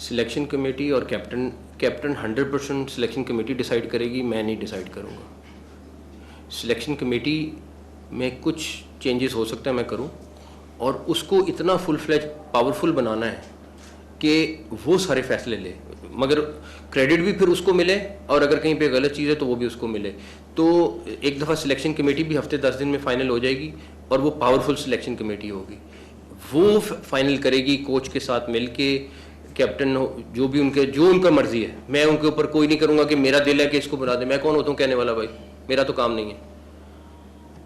Selection committee और captain 100% selection committee decide करेगी, मैं नहीं डिसाइड करूँगा। सिलेक्शन कमेटी में कुछ चेंजेस हो सकता है मैं करूँ, और उसको इतना फुल फ्लेज पावरफुल बनाना है कि वो सारे फैसले ले, मगर क्रेडिट भी फिर उसको मिले, और अगर कहीं पे गलत चीज़ है तो वो भी उसको मिले। तो एक दफ़ा सिलेक्शन कमेटी भी हफ्ते 10 दिन में फ़ाइनल हो जाएगी, और वो पावरफुल सिलेक्शन कमेटी होगी, वो फाइनल करेगी कोच के साथ मिल के। कैप्टन जो भी जो उनका मर्जी है, मैं उनके ऊपर कोई नहीं करूँगा कि मेरा दिल है कि इसको बना दे। मैं कौन होता हूँ कहने वाला? भाई मेरा तो काम नहीं है।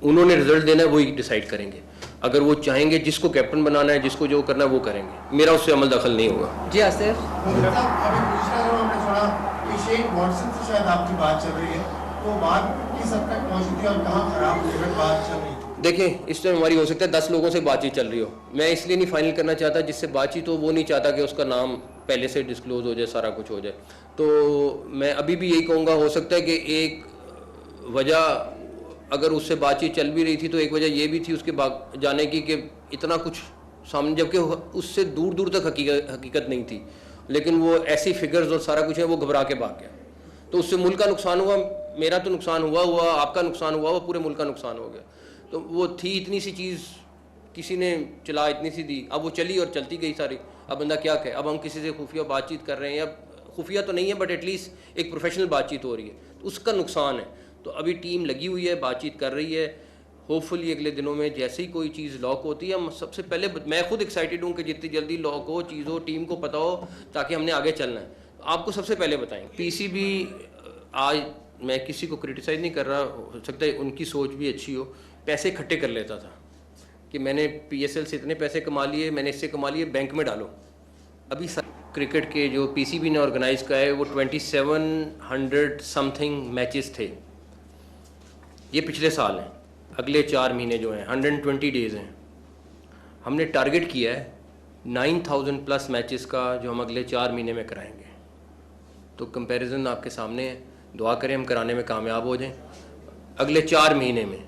उन्होंने रिजल्ट देना है, वही डिसाइड करेंगे। अगर वो चाहेंगे जिसको कैप्टन बनाना है, जिसको जो करना है वो करेंगे, मेरा उससे अमल दखल नहीं होगा। जी आसिफ, शायद आपकी बात चल रही है, तो बात किस हद तक पहुंची थी और कहाँ खराब बात चल रही थी? देखें, इस टाइम हमारी हो सकता है 10 लोगों से बातचीत चल रही हो। मैं इसलिए नहीं फाइनल करना चाहता जिससे बातचीत हो, वो नहीं चाहता कि उसका नाम पहले से डिस्क्लोज हो जाए, सारा कुछ हो जाए। तो मैं अभी भी यही कहूँगा, हो सकता है कि एक वजह, अगर उससे बातचीत चल भी रही थी तो एक वजह ये भी थी उसके जाने की कि इतना कुछ सामने, जबकि उससे दूर दूर तक हकीकत नहीं थी, लेकिन वो ऐसी फिगर्स और सारा कुछ है, वो घबरा के भाग गया। तो उससे मुल्क का नुकसान हुआ, मेरा तो नुकसान हुआ, आपका नुकसान हुआ, पूरे मुल्क का नुकसान हो गया। तो वो थी इतनी सी चीज़, किसी ने चला इतनी सी दी, अब वो चली और चलती गई सारी। अब बंदा क्या कहे? अब हम किसी से खुफिया बातचीत कर रहे हैं, या खुफिया तो नहीं है बट एटलीस्ट एक प्रोफेशनल बातचीत हो रही है, तो उसका नुकसान है। तो अभी टीम लगी हुई है, बातचीत कर रही है। होपफुली अगले दिनों में जैसे ही कोई चीज़ लॉक होती है, हम सबसे पहले, मैं खुद एक्साइटेड हूँ कि जितनी जल्दी लॉक हो चीज़ हो, टीम को पता हो, ताकि हमने आगे चलना है। तो आपको सबसे पहले बताएं। पीसीबी, आज मैं किसी को क्रिटिसाइज़ नहीं कर रहा, हो सकता है उनकी सोच भी अच्छी हो, पैसे इकट्ठे कर लेता था कि मैंने पीएसएल से इतने पैसे कमा लिए, मैंने इससे कमा लिए, बैंक में डालो। अभी क्रिकेट के जो पीसीबी ने ऑर्गेनाइज का है, वो 2700 समथिंग मैचेस थे, ये पिछले साल हैं। अगले 4 महीने जो हैं, 120 डेज़ हैं। हमने टारगेट किया है 9000 प्लस मैचेस का, जो हम अगले 4 महीने में कराएंगे। तो कंपैरिजन आपके सामने है, दुआ करें हम कराने में कामयाब हो जाएं अगले 4 महीने में।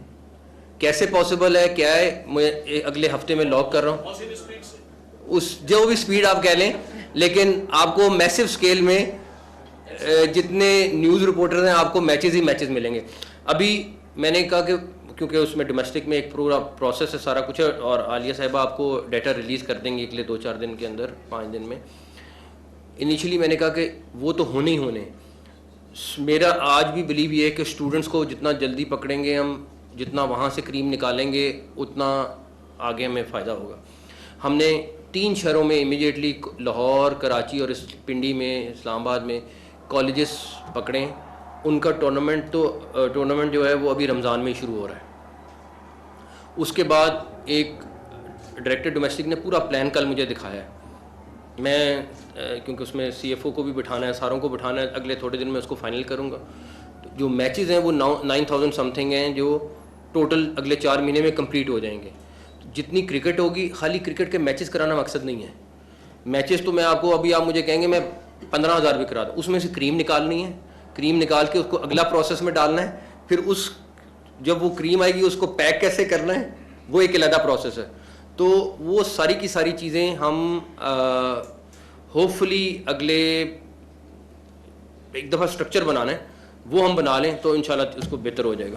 कैसे पॉसिबल है, क्या है, मैं अगले हफ्ते में लॉक कर रहा हूँ, उस जो भी स्पीड आप कह लें, लेकिन आपको मैसिव स्केल में जितने न्यूज़ रिपोर्टर हैं, आपको मैचेस ही मैचेस मिलेंगे। अभी मैंने कहा कि क्योंकि उसमें डोमेस्टिक में एक पूरा प्रोसेस है, सारा कुछ है, और आलिया साहिबा आपको डाटा रिलीज़ कर देंगे अगले 2-4 दिन के अंदर, 5 दिन में। इनिशियली मैंने कहा कि वो तो होने ही होने। मेरा आज भी बिलीव ये है कि स्टूडेंट्स को जितना जल्दी पकड़ेंगे हम, जितना वहाँ से क्रीम निकालेंगे, उतना आगे हमें फ़ायदा होगा। हमने 3 शहरों में इमीडिएटली, लाहौर, कराची और पिंडी में, इस्लामाबाद में कॉलेजेस पकड़े। उनका टूर्नामेंट जो है वो अभी रमज़ान में ही शुरू हो रहा है। उसके बाद एक डायरेक्टर डोमेस्टिक ने पूरा प्लान कल मुझे दिखाया है। मैं क्योंकि उसमें सीएफओ को भी बिठाना है, सारों को बिठाना है, अगले थोड़े दिन में उसको फाइनल करूँगा। तो जो मैचेस हैं वो 9000 समथिंग हैं, जो टोटल अगले 4 महीने में कंप्लीट हो जाएंगे। जितनी क्रिकेट होगी, खाली क्रिकेट के मैचेस कराना मकसद नहीं है। मैचेस तो मैं आपको, अभी आप मुझे कहेंगे मैं 15,000 भी करा दूँ, उसमें से क्रीम निकालनी है, क्रीम निकाल के उसको अगला प्रोसेस में डालना है, फिर जब वो क्रीम आएगी उसको पैक कैसे करना है, वो एक अलग प्रोसेस है। तो वो सारी की सारी चीज़ें हम होपफुली अगले एक दफ़ा स्ट्रक्चर बनाना है, वो हम बना लें तो इंशाल्लाह उसको बेहतर हो जाएगा।